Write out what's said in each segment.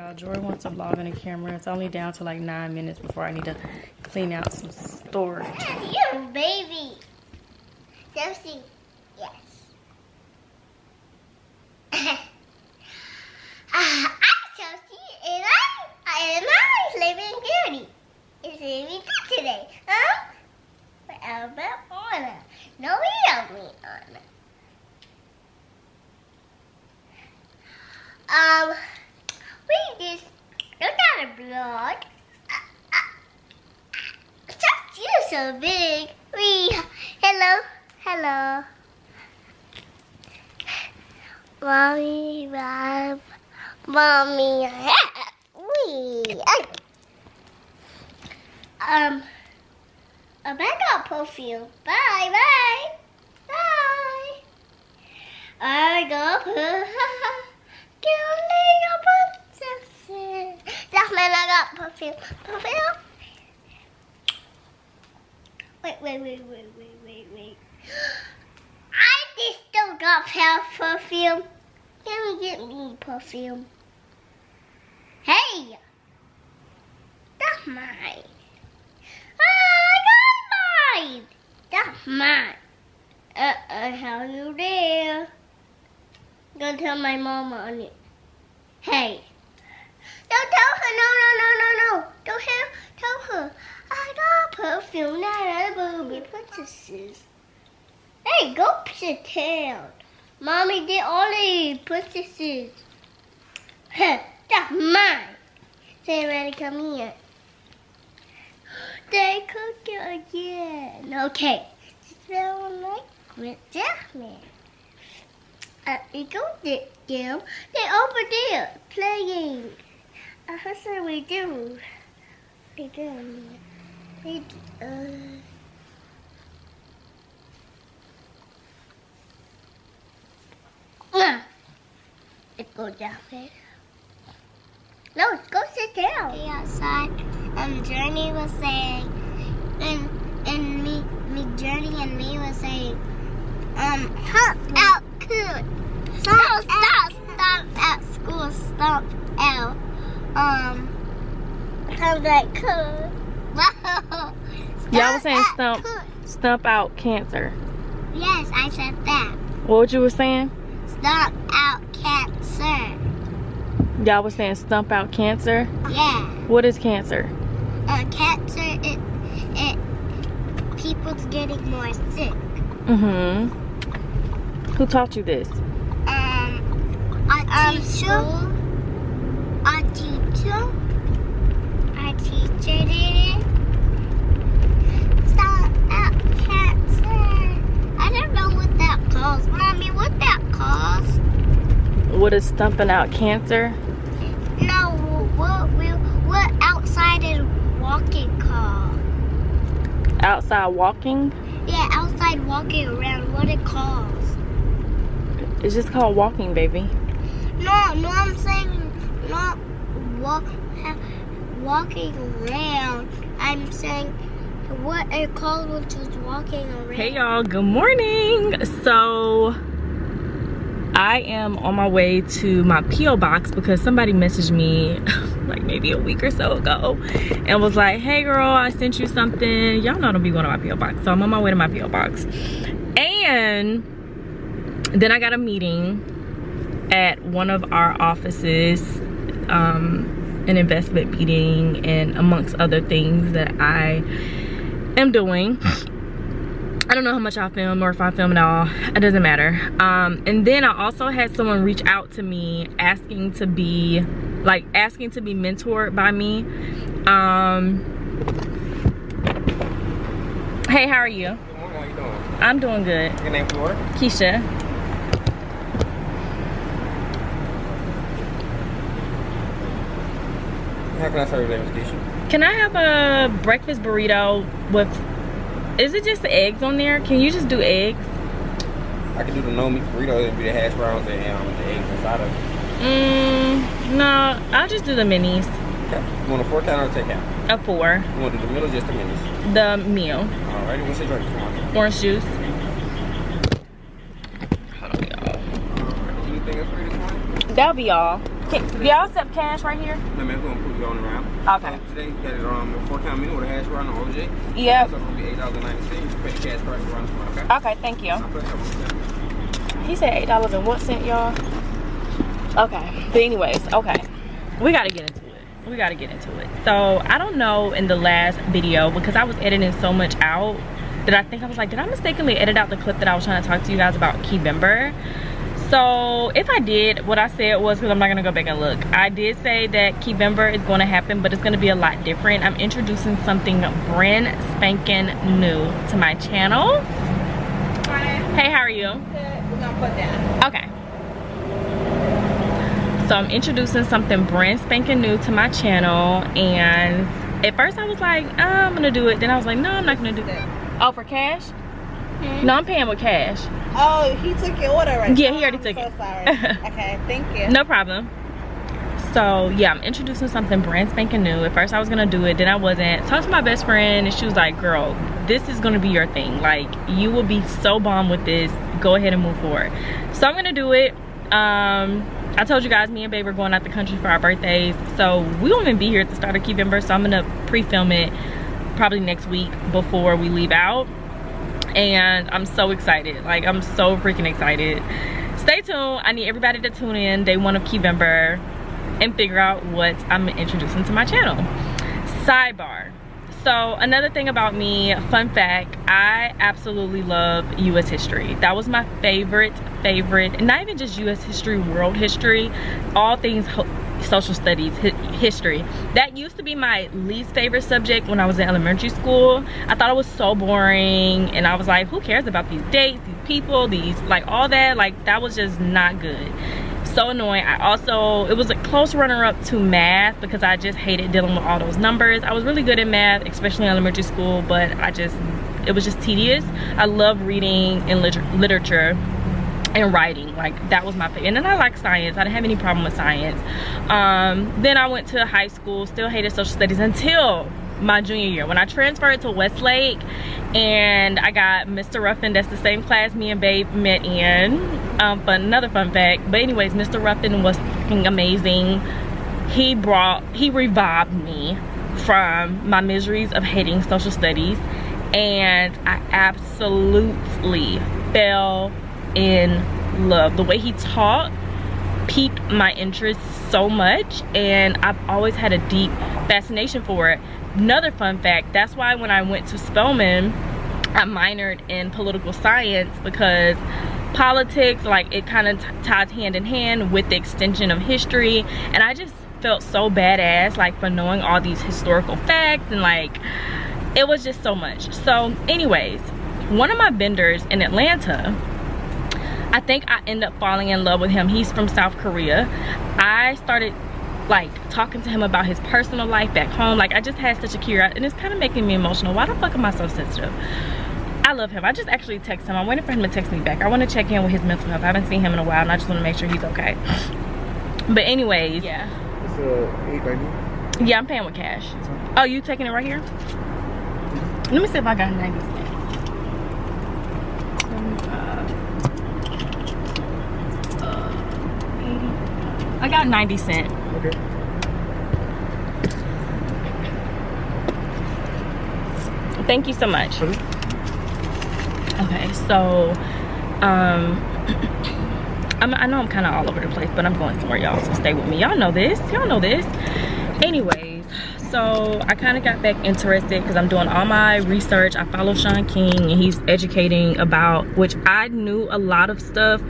Y'all, Jori wants to vlog on the camera. It's only down to like 9 minutes before I need to clean out some storage. You baby. Chelsea, yes. I'm Chelsea, and I live in Journie. It's living good today, huh? What about Anna? No, we don't mean Anna. We just look at a blog. You're so big. Hello. Mommy, mommy. I got perfume. Bye. I got perfume. That's when I got perfume. Wait. I just still got perfume. Can we get me perfume? Hey! That's mine. I got mine. That's mine. How you there? I'm gonna tell my mama on it. Hey. Don't tell her. No. Don't tell her. I got perfume, not a booby princesses. Hey, go sit down. Mommy did all the princesses. That's mine. Say, ready, come here. They cook it again. Okay. Smell like with Jasmine. You go get them. They're over there playing. That's what we do. They do. Let's go down there. No, let's go sit down. Okay, outside. Journie was saying, and me, Journie and me was saying, stop out cool. Stop out school. Stop out. Sounds like cool. Y'all was saying stump out cancer. Yes, I said that. What you were saying? Stump out cancer. Y'all was saying stump out cancer? Yeah. What is cancer? Cancer, it people's getting more sick. Mm-hmm. Who taught you this? Our teacher did it. Stump out cancer. I don't know what that calls. Mommy, what that calls? What is stumping out cancer? No, what outside is walking called? Outside walking? Yeah, outside walking around. What it calls? It's just called walking, baby. No, I'm saying not walking around. I'm saying what it called, which was walking around. Hey y'all, good morning. So I am on my way to my P.O. box because somebody messaged me like maybe a week or so ago and was like, hey girl, I sent you something. Y'all know I don't be going to my P.O. box. So I'm on my way to my P.O. box. And then I got a meeting at one of our offices, an investment meeting, and amongst other things that I am doing. I don't know how much I film or if I film at all. It doesn't matter. And then I also had someone reach out to me asking to be mentored by me. Hey, how are you? Good morning, how you doing? I'm doing good. Your name for work? Keesha. How can I serve you, Miss Keesha? Can I have a breakfast burrito with, is it just eggs on there? Can you just do eggs? I can do the no meat burrito. It'll be the hash browns and the eggs inside of it. No, I'll just do the minis. Okay. You want a 4 count or a 10 count? A 4. You want to do the middle or just the minis? The meal. Alrighty, what's your drink? Orange juice. Hold on, y'all. Anything else for you this morning? That'll be all. Do y'all accept cash right here? No, man, we're gonna put you on around. Okay. So today, you got it on a 4-count menu with a hash brown on OJ. Yep. So it's gonna be $8.90. You pay cash price around the front, okay? Okay, thank you. I'll put it up. He said $8 and what cent, y'all? Okay, but anyways, okay. We gotta get into it. We gotta get into it. So I don't know in the last video, because I was editing so much out that I think I was like, did I mistakenly edit out the clip that I was trying to talk to you guys about Denver? So if I did, what I said was, because I'm not gonna go back and look, I did say that Denver is going to happen, but it's going to be a lot different. I'm introducing something brand spanking new to my channel. Hi. Hey, how are you? Good. We're gonna put that. Okay. So I'm introducing something brand spanking new to my channel, and at first I was like, I'm gonna do it. Then I was like, no, I'm not gonna do it. Oh, for cash? No, I'm paying with cash. Oh, he took your order right Yeah, now. he already took it. So sorry. Okay, thank you. No problem. So yeah, I'm introducing something brand spanking new. At first I was gonna do it, then I wasn't. Talked to my best friend and she was like, girl, this is gonna be your thing. Like, you will be so bomb with this. Go ahead and move forward. So I'm gonna do it. I told you guys, me and babe are going out the country for our birthdays. So we won't even be here at the start of Denver. So I'm gonna pre-film it probably next week before we leave out. And I'm so excited. Like, I'm so freaking excited. Stay tuned. I need everybody to tune in day 1 of Denver and figure out what I'm introducing to my channel. Sidebar. So another thing about me, fun fact, I absolutely love US history. That was my favorite, not even just US history, world history, all things social studies, history. That used to be my least favorite subject when I was in elementary school. I thought it was so boring, and I was like, who cares about these dates, these people, these, like, all that? Like, that was just not good. So annoying. It was a close runner-up to math, because I just hated dealing with all those numbers. I was really good at math, especially in elementary school, but it was just tedious. I love reading and literature and writing. Like, that was my favorite. And then I like science. I didn't have any problem with science. Then I went to high school, still hated social studies until my junior year when I transferred to Westlake, and I got Mr. Ruffin. That's the same class me and babe met in. But another fun fact, but anyways, Mr. Ruffin was fucking amazing. He revived me from my miseries of hating social studies, and I absolutely fell in love. The way he taught piqued my interest so much, and I've always had a deep fascination for it. Another fun fact, that's why when I went to Spelman, I minored in political science, because politics, like, it kind of ties hand in hand with the extension of history, and I just felt so badass, like, for knowing all these historical facts, and like, it was just so much. So anyways, one of my vendors in Atlanta, I think I ended up falling in love with him. He's from South Korea. I started, like, talking to him about his personal life back home. Like, I just had such a curiosity, and it's kind of making me emotional. Why the fuck am I so sensitive? I love him. I just actually texted him. I'm waiting for him to text me back. I want to check in with his mental health. I haven't seen him in a while, and I just want to make sure he's okay. But anyways, yeah. It's $8.90. Yeah, I'm paying with cash. Oh, you taking it right here? Let me see if I got 90 cents. I got 90 cents. Okay. Thank you so much. Okay, so I know I'm kind of all over the place, but I'm going somewhere, y'all, so stay with me. Y'all know this. Anyways, so I kind of got back interested because I'm doing all my research. I follow Sean King, and he's educating about, which I knew a lot of stuff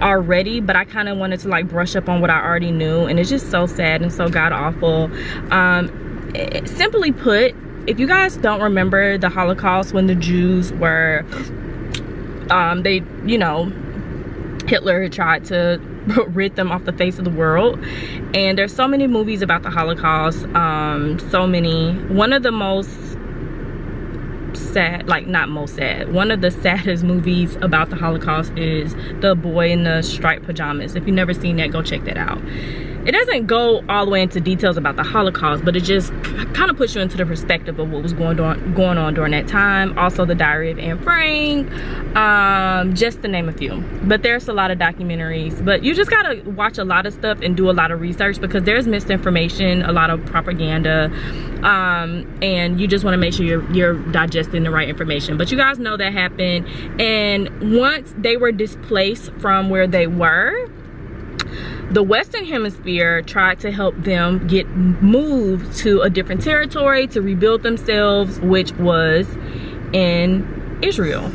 already, but I kind of wanted to, like, brush up on what I already knew, and it's just so sad and so god awful. Simply put, if you guys don't remember the Holocaust, when the Jews were Hitler had tried to rid them off the face of the world, and there's so many movies about the Holocaust, so many. One of the most sad, like, not most sad, one of the saddest movies about the Holocaust is The Boy in the Striped Pajamas. If you've never seen that, go check that out. it doesn't go all the way into details about the Holocaust, but it just kind of puts you into the perspective of what was going on during that time. Also the Diary of Anne Frank, just to name a few. But there's a lot of documentaries, but you just gotta watch a lot of stuff and do a lot of research, because there's misinformation, a lot of propaganda, and you just want to make sure you're digesting the right information. But you guys know that happened, and once they were displaced from where they were, the Western Hemisphere tried to help them get moved to a different territory to rebuild themselves, which was in Israel,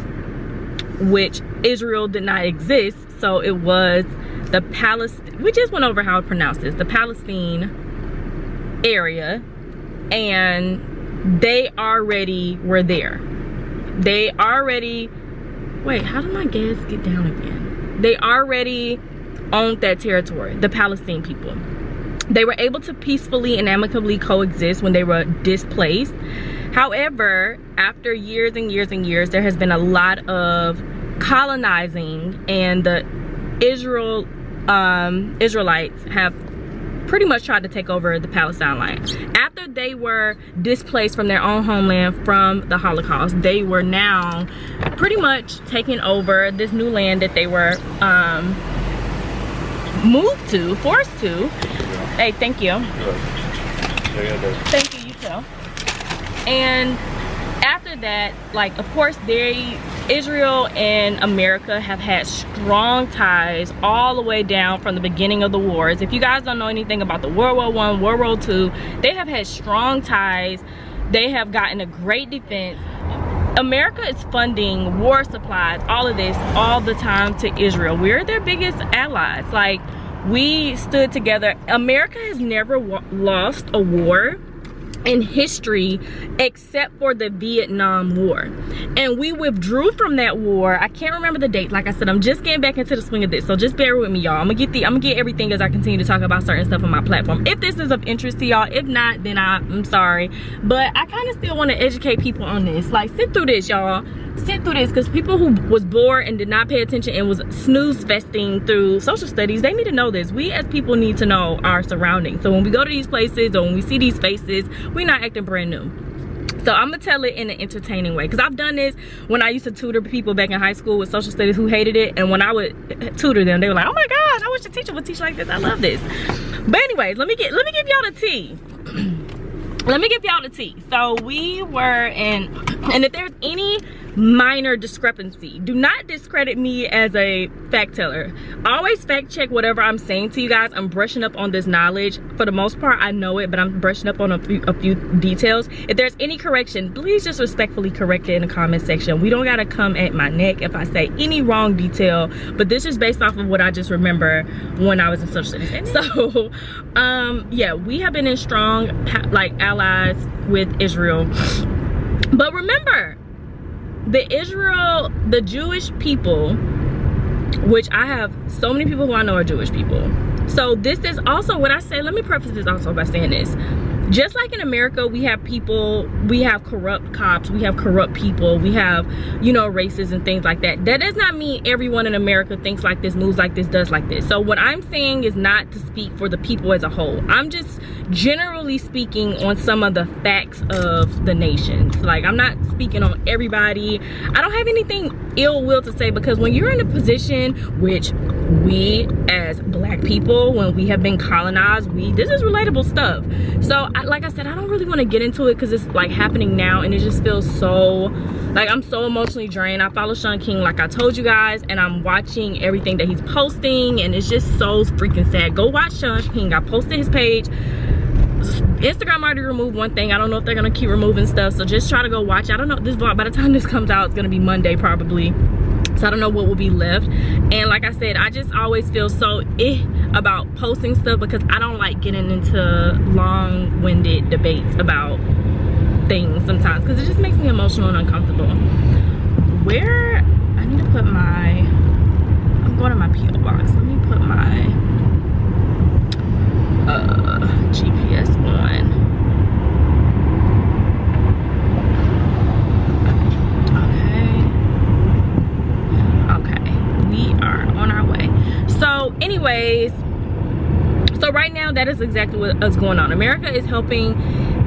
which Israel did not exist. So it was the Palestine, we just went over how to pronounce this, the Palestine area, and they already were there. They already, wait, how did my gas get down again? They already owned that territory, the Palestine people. They were able to peacefully and amicably coexist when they were displaced. However, after years and years and years, there has been a lot of colonizing, and the Israelites have pretty much tried to take over the Palestine land. After they were displaced from their own homeland from the Holocaust, they were now pretty much taking over this new land that they were moved to, forced to. Hey, thank you. Thank you, you too. And after that, like, of course, Israel and America have had strong ties all the way down from the beginning of the wars. If you guys don't know anything about the World War I, World War II, they have had strong ties. They have gotten a great defense. America is funding war supplies, all of this, all the time to Israel. We're their biggest allies. Like, we stood together. America has never lost a war in history except for the Vietnam War, and we withdrew from that war. I can't remember the date. Like I said, I'm just getting back into the swing of this, so just bear with me, y'all. I'm gonna get everything as I continue to talk about certain stuff on my platform, if this is of interest to y'all. If not, then I'm sorry, but I kind of still want to educate people on this. Like, sit through this, y'all. Sit through this, because people who was bored and did not pay attention and was snooze festing through social studies, they need to know this. We as people need to know our surroundings, so when we go to these places or when we see these faces, we're not acting brand new. So I'm gonna tell it in an entertaining way, because I've done this when I used to tutor people back in high school with social studies who hated it, and when I would tutor them, they were like, oh my gosh, I wish the teacher would teach like this. I love this. But anyways, let me give y'all the tea. Let me give y'all the tea. So we were in, and if there's any minor discrepancy, do not discredit me as a fact teller. Always fact check whatever I'm saying to you guys. I'm brushing up on this knowledge. For the most part, I know it, but I'm brushing up on a few details. If there's any correction, please just respectfully correct it in the comment section. We don't gotta come at my neck if I say any wrong detail, but this is based off of what I just remember when I was in social studies. So yeah, we have been in strong like allies with Israel. But remember, the Jewish people, which I have so many people who I know are Jewish people. So this is also what I say. Let me preface this also by saying this. Just like in America, we have people, we have corrupt cops, we have corrupt people, we have, you know, racists and things like that. That does not mean everyone in America thinks like this, moves like this, does like this. So what I'm saying is not to speak for the people as a whole. I'm just generally speaking on some of the facts of the nations. Like, I'm not speaking on everybody. I don't have anything ill will to say, because when you're in a position, which we as black people, when we have been colonized, this is relatable stuff. So like I said, I don't really want to get into it because it's like happening now, and it just feels so like I'm so emotionally drained. I follow Sean King, like I told you guys, and I'm watching everything that he's posting, and it's just so freaking sad. Go watch Sean King. I posted his page. Instagram already removed one thing. I don't know if they're gonna keep removing stuff, so just try to go watch. I don't know, this vlog, by the time this comes out, it's gonna be Monday probably, so I don't know what will be left. And like I said, I just always feel so about posting stuff, because I don't like getting into long-winded debates about things sometimes, because it just makes me emotional and uncomfortable. Where I need to put my, I'm going to my P.O. box. Let me put my GPS on. Okay, we are on our way. So anyways, so right now that is exactly what is going on. America is helping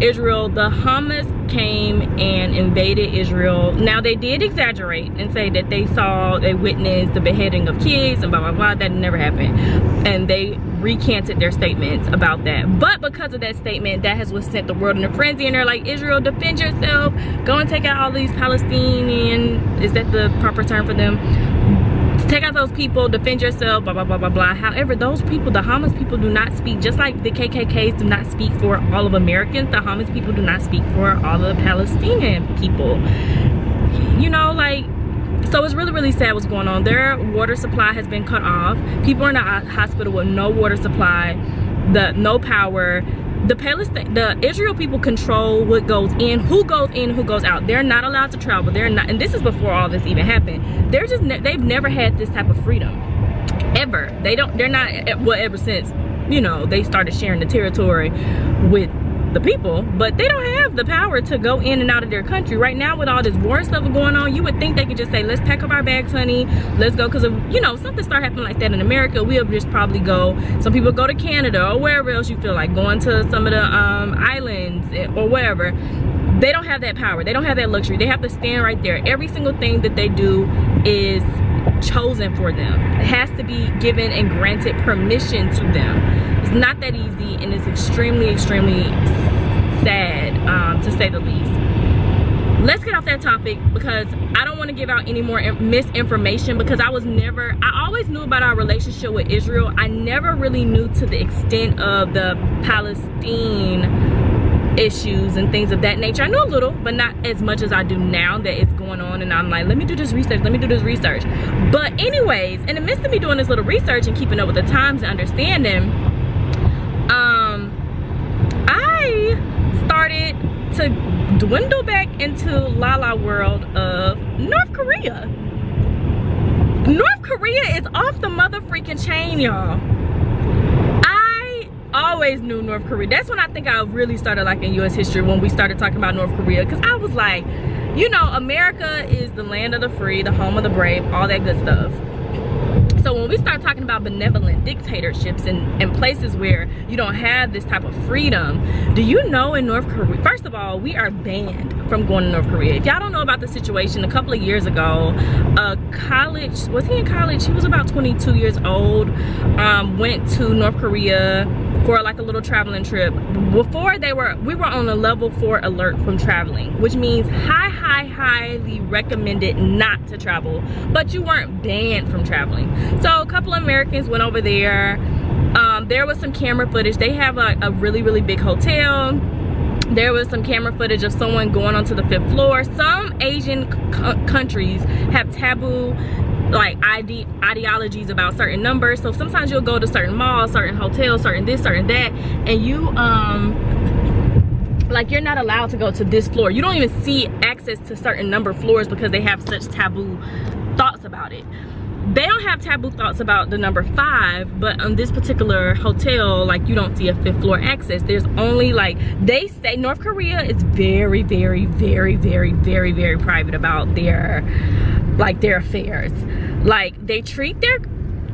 Israel. The Hamas came and invaded Israel. Now, they did exaggerate and say that they witnessed the beheading of kids and blah blah blah. That never happened, and they recanted their statements about that. But because of that statement, that has what sent the world in a frenzy, and they're like, Israel, defend yourself, go and take out all these Palestinian, is that the proper term for them? Take out those people, defend yourself, blah blah blah blah blah. However, those people, the Hamas people, do not speak, just like the KKKs do not speak for all of Americans. The Hamas people do not speak for all of the Palestinian people, you know, like. So it's really, really sad what's going on. Their water supply has been cut off. People are in the hospital with no water supply, no power. The Israel people control what goes in, who goes out. They're not allowed to travel. They're not, and this is before all this even happened. They've never had this type of freedom, ever. They're not, well, ever since, you know, they started sharing the territory with the people, but they don't have the power to go in and out of their country right now. With all this war stuff going on, you would think they could just say, let's pack up our bags, honey, let's go. Because if, you know, something start happening like that in America, we'll just probably go. Some people go to Canada or wherever else you feel like going, to some of the islands or wherever. They don't have that power. They don't have that luxury. They have to stand right there. Every single thing that they do is chosen for them. It has to be given and granted permission to them. It's not that easy, and it's extremely, extremely sad, to say the least. Let's get off that topic, because I don't want to give out any more misinformation, because I always knew about our relationship with Israel. I never really knew to the extent of the Palestine issues and things of that nature. I know a little, but not as much as I do now that it's going on, and I'm like, let me do this research, let me do this research. But anyways, in the midst of me doing this little research and keeping up with the times and understanding, I started to dwindle back into la world of North Korea. North Korea is off the mother freaking chain, y'all. I always knew North Korea. That's when I think I really started liking US history, when we started talking about North Korea, because I was like, you know, America is the land of the free, the home of the brave, all that good stuff. So when we start talking about benevolent dictatorships and places where you don't have this type of freedom, do you know in North Korea, first of all, we are banned from going to North Korea. If y'all don't know about the situation, a couple of years ago, was he in college? He was about 22 years old, went to North Korea for like a little traveling trip. Before we were on a level 4 alert from traveling, which means highly recommended not to travel, but you weren't banned from traveling. So a couple of Americans went over there. There was some camera footage. They have a really big hotel. There was some camera footage of someone going onto the 5th floor. Some Asian countries have taboo like ideologies about certain numbers. So sometimes you'll go to certain malls, certain hotels, certain this, certain that, and you like, you're not allowed to go to this floor. You don't even see access to certain number floors because they have such taboo thoughts about it. They don't have taboo thoughts about the number 5, but on this particular hotel, like, you don't see a 5th floor access. There's only, like, they say North Korea is very private about their affairs. Like, they treat their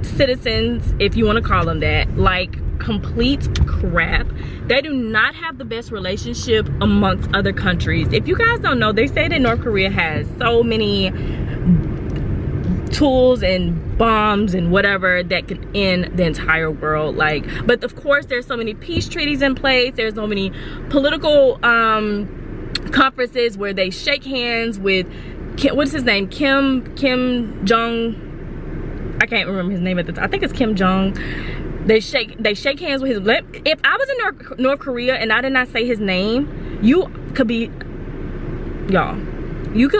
citizens, if you want to call them that, like complete crap. They do not have the best relationship amongst other countries. If you guys don't know, they say that North Korea has so many tools and bombs and whatever that can end the entire world. Like, but of course there's so many peace treaties in place. There's so many political conferences where they shake hands with what's his name, Kim Jong, I can't remember his name at the time. I think it's Kim Jong. They shake hands with his lip. If I was in North Korea and I did not say his name, you could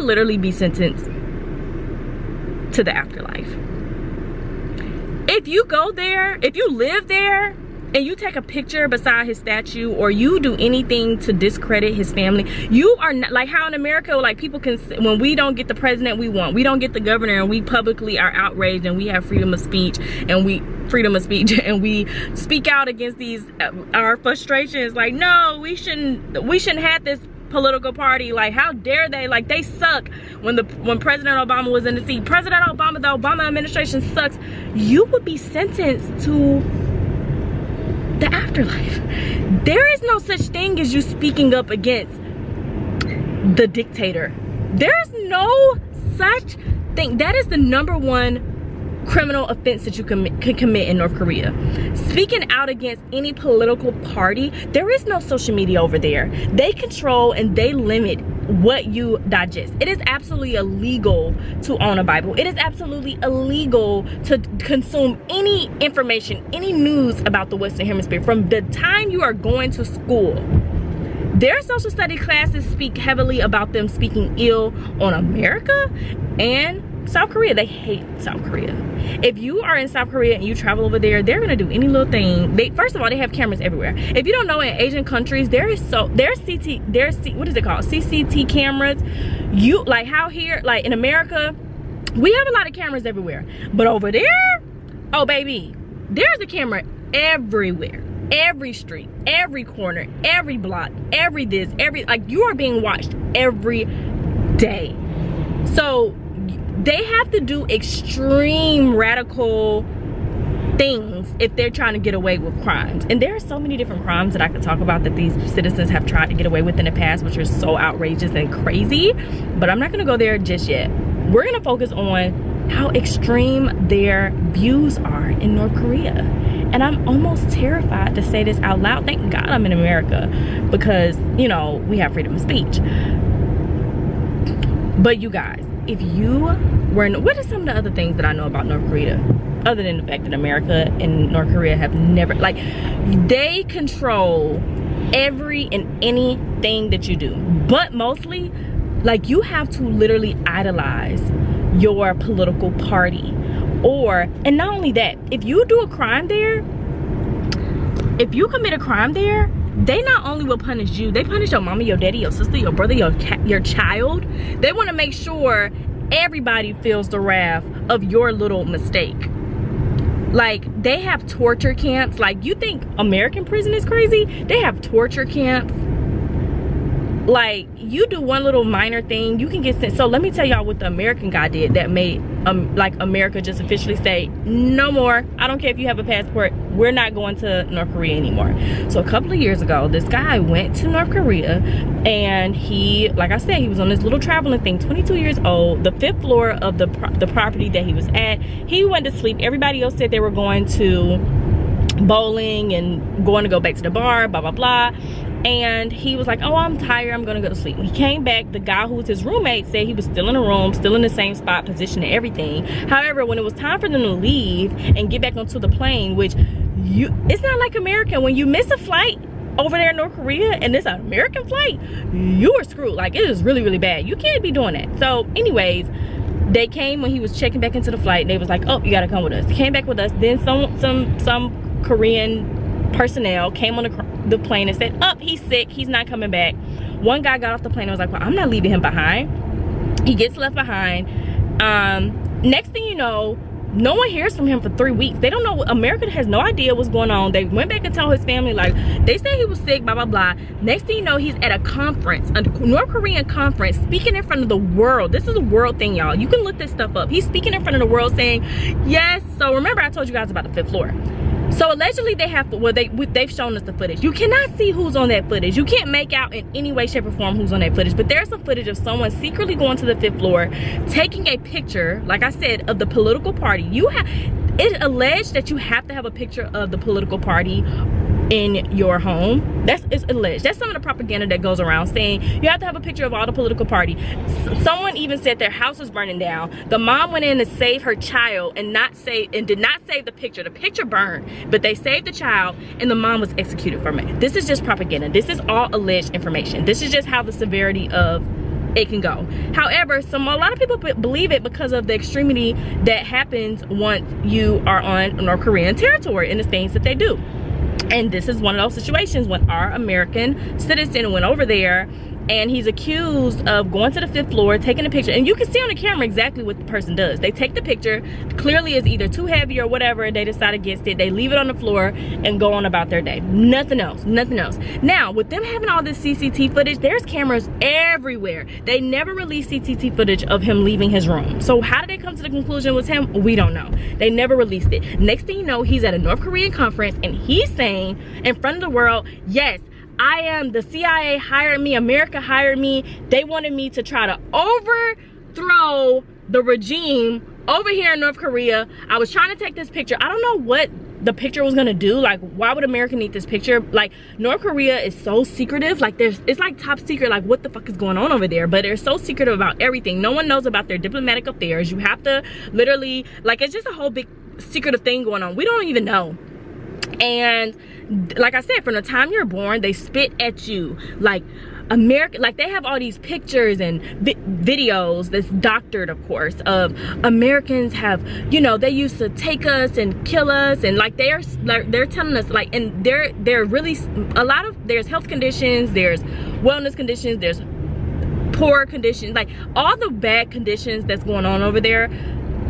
literally be sentenced to the afterlife. If you go there, if you live there and you take a picture beside his statue, or you do anything to discredit his family, you are not, like how in America, like, people can, when we don't get the president we want, we don't get the governor, and we publicly are outraged, and we have freedom of speech, and we speak out against these our frustrations, like, no, we shouldn't have this political party, like, how dare they, like, they suck. When President Obama was in the seat, President Obama, the Obama administration sucks. You would be sentenced to the afterlife. There is no such thing as you speaking up against the dictator. There's no such thing. That is the #1 criminal offense that you can commit in North Korea. Speaking out against any political party. There is no social media over there. They control and they limit what you digest. It is absolutely illegal to own a Bible. It is absolutely illegal to consume any information, any news about the Western Hemisphere from the time you are going to school. Their social study classes speak heavily about them speaking ill on America and South Korea. They hate South Korea. If you are in South Korea and you travel over there, they're gonna do any little thing. First of all, they have cameras everywhere. If you don't know, in Asian countries, there's what is it called? CCT cameras. You like how here, like in America, we have a lot of cameras everywhere. But over there, oh baby, there's a camera everywhere. Every street, every corner, every block, every this, like you are being watched every day. So they have to do extreme radical things if they're trying to get away with crimes. And there are so many different crimes that I could talk about that these citizens have tried to get away with in the past, which are so outrageous and crazy. But I'm not gonna go there just yet. We're gonna focus on how extreme their views are in North Korea. And I'm almost terrified to say this out loud. Thank God I'm in America because, you know, we have freedom of speech. But you guys, if you were in, what are some of the other things that I know about North Korea? Other than the fact that America and North Korea have never, like, they control every and anything that you do. But mostly, like, you have to literally idolize your political party. And not only that, if you do a crime there, if you commit a crime there, they not only will punish you, they punish your mama, your daddy, your sister, your brother, your child. They want to make sure everybody feels the wrath of your little mistake. Like, they have torture camps. Like, you think American prison is crazy? They have torture camps. Like, you do one little minor thing, you can get sent. So let me tell y'all what the American guy did that made like America just officially say, no more, I don't care if you have a passport, we're not going to North Korea anymore. So a couple of years ago, this guy went to North Korea and he, like I said, he was on this little traveling thing, 22 years old, the 5th floor of the property that he was at. He went to sleep. Everybody else said they were going to bowling and going to go back to the bar, blah, blah, blah. And he was like, oh, I'm tired, I'm gonna go to sleep. When he came back, the guy who was his roommate said he was still in the room, still in the same spot, position and everything. However, when it was time for them to leave and get back onto the plane, which it's not like America. When you miss a flight over there in North Korea and it's an American flight, you are screwed. Like, it is really, really bad. You can't be doing that. So anyways, they came when he was checking back into the flight and they was like, oh, you gotta come with us. He came back with us. Then some Korean personnel came on the plane and said, oh, he's sick, he's not coming back. One guy got off the plane and was like, well, I'm not leaving him behind. He gets left behind. Next thing you know, no one hears from him for 3 weeks. They don't know. America has no idea what's going on. They went back and told his family, like, they said he was sick, blah, blah, blah. Next thing you know, he's at a conference, a North Korean conference, speaking in front of the world. This is a world thing, y'all. You can look this stuff up. He's speaking in front of the world saying, yes. So remember, I told you guys about the 5th floor. So allegedly they have, well, they've shown us the footage. You cannot see who's on that footage. You can't make out in any way, shape, or form who's on that footage. But there's some footage of someone secretly going to the 5th floor, taking a picture, like I said, of the political party. It's alleged that you have to have a picture of the political party in your home. It's alleged. That's some of the propaganda that goes around saying you have to have a picture of all the political party. Someone even said their house was burning down. The mom went in to save her child and did not save the picture. The picture burned, but they saved the child and the mom was executed from it. This is just propaganda. This is all alleged information. This is just how the severity of it can go. However, a lot of people believe it because of the extremity that happens once you are on North Korean territory and the things that they do. And this is one of those situations when our American citizen went over there and he's accused of going to the 5th floor, taking a picture, and you can see on the camera exactly what the person does. They take the picture, clearly it's either too heavy or whatever, they decide against it, they leave it on the floor and go on about their day. Nothing else, nothing else. Now, with them having all this CCTV footage, there's cameras everywhere. They never released CCTV footage of him leaving his room. So how did they come to the conclusion it was him? We don't know. They never released it. Next thing you know, he's at a North Korean conference and he's saying in front of the world, yes, I am, the CIA hired me, America hired me. They wanted me to try to overthrow the regime over here in North Korea. I was trying to take this picture. I don't know what the picture was gonna do. Like, why would America need this picture? Like, North Korea is so secretive. Like, it's like top secret, like what the fuck is going on over there? But they're so secretive about everything. No one knows about their diplomatic affairs. You have to literally, like, it's just a whole big secretive thing going on. We don't even know. And like I said, from the time you're born, they spit at you. Like, America, like, they have all these pictures and videos that's doctored, of course, of Americans have, you know, they used to take us and kill us, and like they're telling us, like, and they're really a lot of, there's health conditions, there's wellness conditions, there's poor conditions, like all the bad conditions that's going on over there.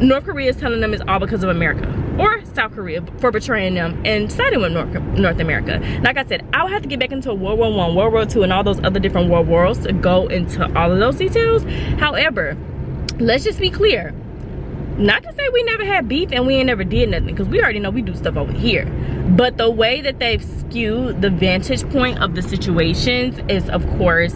North Korea is telling them it's all because of America or South Korea for betraying them and siding with North America. Like I said, I would have to get back into World War I, World War II, and all those other different world wars to go into all of those details. However, let's just be clear. Not to say we never had beef and we ain't never did nothing, because we already know we do stuff over here. But the way that they've skewed the vantage point of the situations is, of course,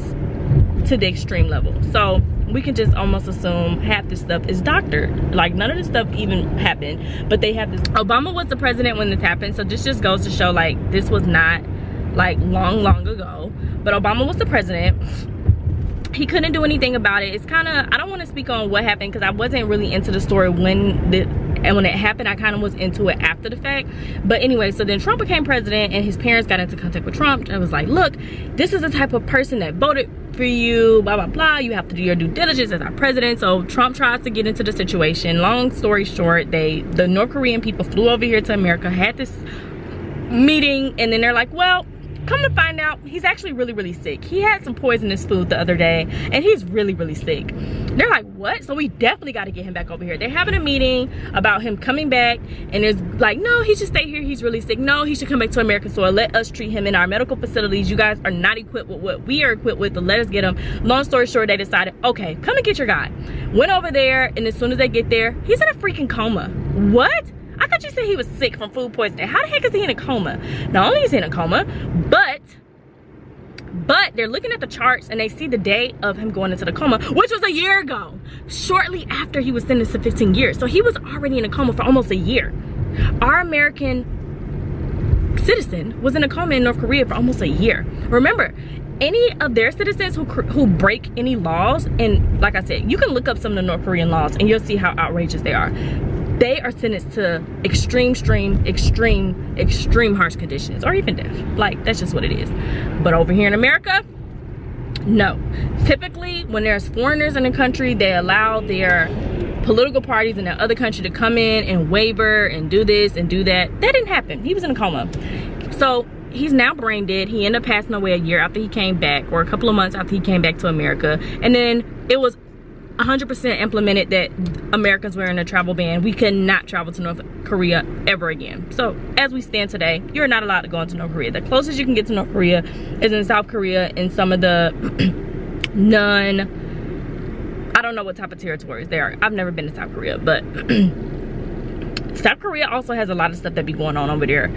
to the extreme level. So we can just almost assume half this stuff is doctored. Like, none of this stuff even happened, but they have this. Obama was the president when this happened, so this just goes to show, like, this was not like long ago, but Obama was the president. He couldn't do anything about it. It's kind of, I don't want to speak on what happened because I wasn't really into the story when it happened. I kind of was into it after the fact. But anyway, so then Trump became president and his parents got into contact with Trump and was like, look, this is the type of person that voted for you, blah blah blah, you have to do your due diligence as our president. So Trump tries to get into the situation. Long story short, the North Korean people flew over here to America, had this meeting, and then they're like, well, come to find out, he's actually really sick. He had some poisonous food the other day and he's really sick. They're like, what? So we definitely got to get him back over here. They're having a meeting about him coming back, and it's like, no, he should stay here, he's really sick. No, he should come back to American soil. Let us treat him in our medical facilities. You guys are not equipped with what we are equipped with, so let us get him. Long story short, they decided, okay, come and get your guy. Went over there, and as soon as they get there, he's in a freaking coma. What? I thought you said he was sick from food poisoning. How the heck is he in a coma? Not only is he in a coma, but they're looking at the charts and they see the date of him going into the coma, which was a year ago, shortly after he was sentenced to 15 years. So he was already in a coma for almost a year. Our American citizen was in a coma in North Korea for almost a year. Remember, any of their citizens who break any laws, and like I said, you can look up some of the North Korean laws and you'll see how outrageous they are. They are sentenced to extreme harsh conditions, or even death. Like, that's just what it is. But over here in America, no. Typically, when there's foreigners in the country, they allow their political parties in the other country to come in and waiver and do this and do that. That didn't happen. He was in a coma. So he's now brain dead. He ended up passing away a year after he came back, or a couple of months after he came back to America. And then it was 100% implemented that Americans were in a travel ban. We cannot travel to North Korea ever again. So as we stand today, you're not allowed to go into North Korea. The closest you can get to North Korea is in South Korea, in some of the I don't know what type of territories they are. I've never been to South Korea, but South Korea also has a lot of stuff that be going on over there.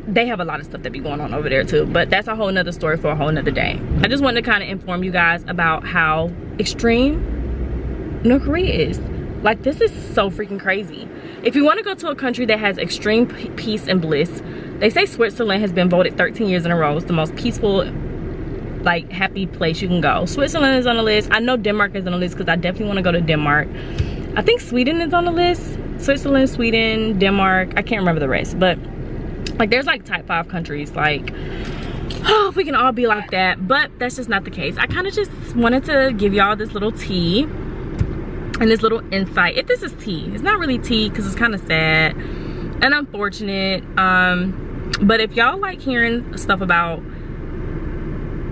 They have a lot of stuff that be going on over there too, but that's a whole nother story for a whole nother day. I just wanted to kind of inform you guys about how extreme North Korea is. Like, this is so freaking crazy. If you want to go to a country that has extreme peace and bliss, they say Switzerland has been voted 13 years in a row as the most peaceful, like, happy place you can go. Switzerland is on the list. I know Denmark is on the list because I definitely want to go to Denmark. I think Sweden is on the list. Switzerland, Sweden, Denmark. I can't remember the rest, but like, there's like type 5 countries. Like, oh, if we can all be like that, but that's just not the case. I kind of just wanted to give y'all this little tea and this little insight. If this is tea, it's not really tea because it's kind of sad and unfortunate. But if y'all like hearing stuff about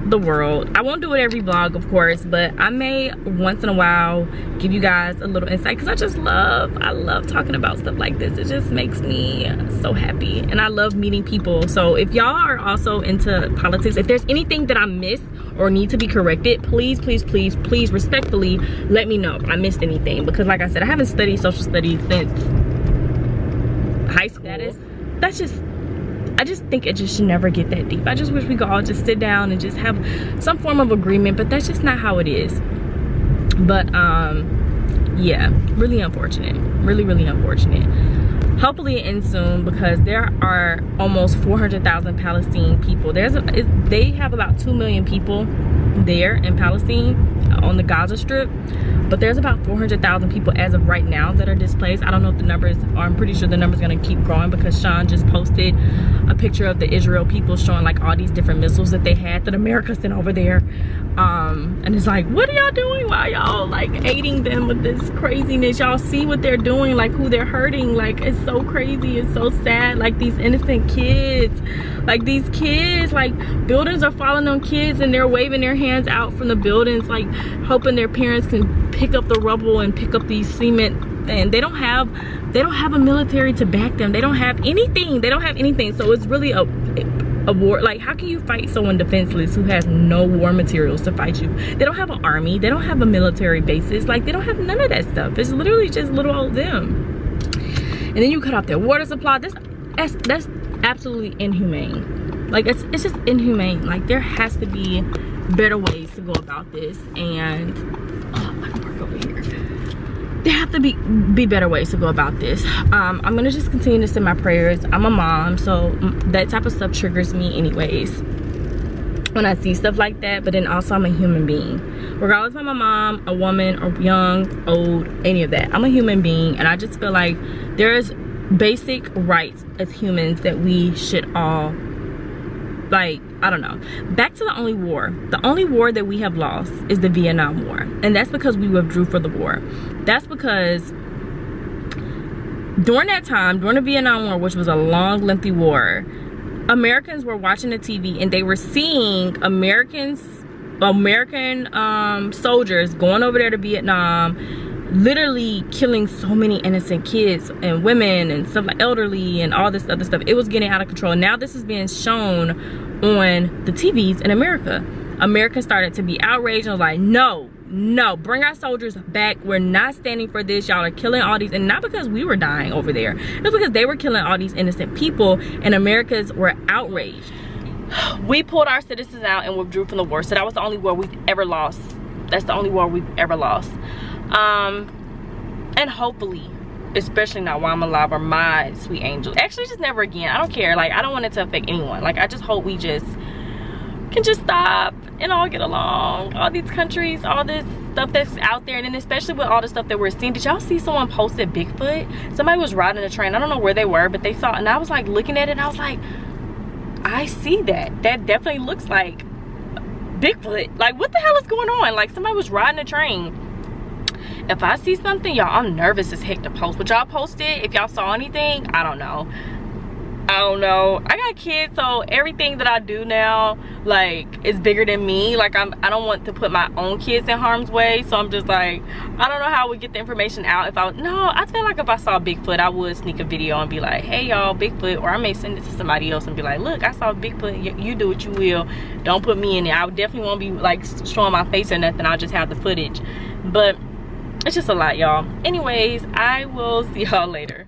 the world. I won't do it every vlog, of course, but I may once in a while give you guys a little insight, because I love talking about stuff like this. It just makes me so happy, and I love meeting people. So if y'all are also into politics, if there's anything that I missed or need to be corrected, please respectfully let me know if I missed anything, because like I said, I haven't studied social studies since high school. I just think it just should never get that deep. I just wish we could all just sit down and just have some form of agreement, but that's just not how it is. But yeah, really unfortunate, really unfortunate. Hopefully it ends soon, because there are almost 400,000 Palestine people. They have about 2 million people there in Palestine on the Gaza Strip, but there's about 400,000 people as of right now that are displaced. I don't know if the numbers are, I'm pretty sure the number's gonna keep growing, because Sean just posted a picture of the Israel people showing like all these different missiles that they had that America sent over there. And it's like, what are y'all doing? Why y'all like aiding them with this craziness? Y'all see what they're doing, like who they're hurting. Like, it's so crazy, it's so sad. Like these innocent kids, like these kids, like buildings are falling on kids and they're waving their hands out from the buildings, like hoping their parents can pick up the rubble and pick up these cement. And they don't have a military to back them. They don't have anything. So it's really a war. Like, how can you fight someone defenseless who has no war materials to fight you? They don't have an army, they don't have a military basis, like they don't have none of that stuff. It's literally just little old them. And then you cut off their water supply. That's absolutely inhumane. Like, it's just inhumane. Like, there has to be better ways to go about this. And I can park over here. There have to be better ways to go about this. I'm gonna just continue to send my prayers. I'm a mom, so that type of stuff triggers me anyways when I see stuff like that. But then also, I'm a human being, regardless if I'm a mom, a woman, or young, old, any of that. I'm a human being, and I just feel like there's basic rights as humans that we should all, like, I don't know. Back to the only war that we have lost is the Vietnam War. And that's because we withdrew for the war. That's because during that time, during the Vietnam War, which was a long, lengthy war, Americans were watching the TV and they were seeing American soldiers going over there to Vietnam, literally killing so many innocent kids and women and stuff, like elderly and all this other stuff. It was getting out of control. Now this is being shown on the TVs in America. Americans started to be outraged and was like, no, bring our soldiers back. We're not standing for this. Y'all are killing all these, and not because we were dying over there. It's because they were killing all these innocent people, and Americans were outraged. We pulled our citizens out and withdrew from the war. So that was the only war we've ever lost. That's the only war we've ever lost. And hopefully, especially now while I'm alive, are my sweet angels. Actually, just never again. I don't care. Like, I don't want it to affect anyone. Like, I just hope we just can just stop and all get along. All these countries, all this stuff that's out there, and then especially with all the stuff that we're seeing. Did y'all see someone posted Bigfoot? Somebody was riding a train. I don't know where they were, but they saw it, and I was like looking at it and I was like, I see that. That definitely looks like Bigfoot. Like, what the hell is going on? Like, somebody was riding a train. If I see something, y'all, I'm nervous as heck to post. But y'all post it if y'all saw anything. I don't know. I got kids, so everything that I do now, like, is bigger than me. Like, I don't want to put my own kids in harm's way. So I'm just like, I don't know how we get the information out. I feel like if I saw Bigfoot, I would sneak a video and be like, hey y'all, Bigfoot. Or I may send it to somebody else and be like, look, I saw Bigfoot. You do what you will. Don't put me in there. I definitely won't be like showing my face or nothing. I'll just have the footage. But it's just a lot, y'all. Anyways, I will see y'all later.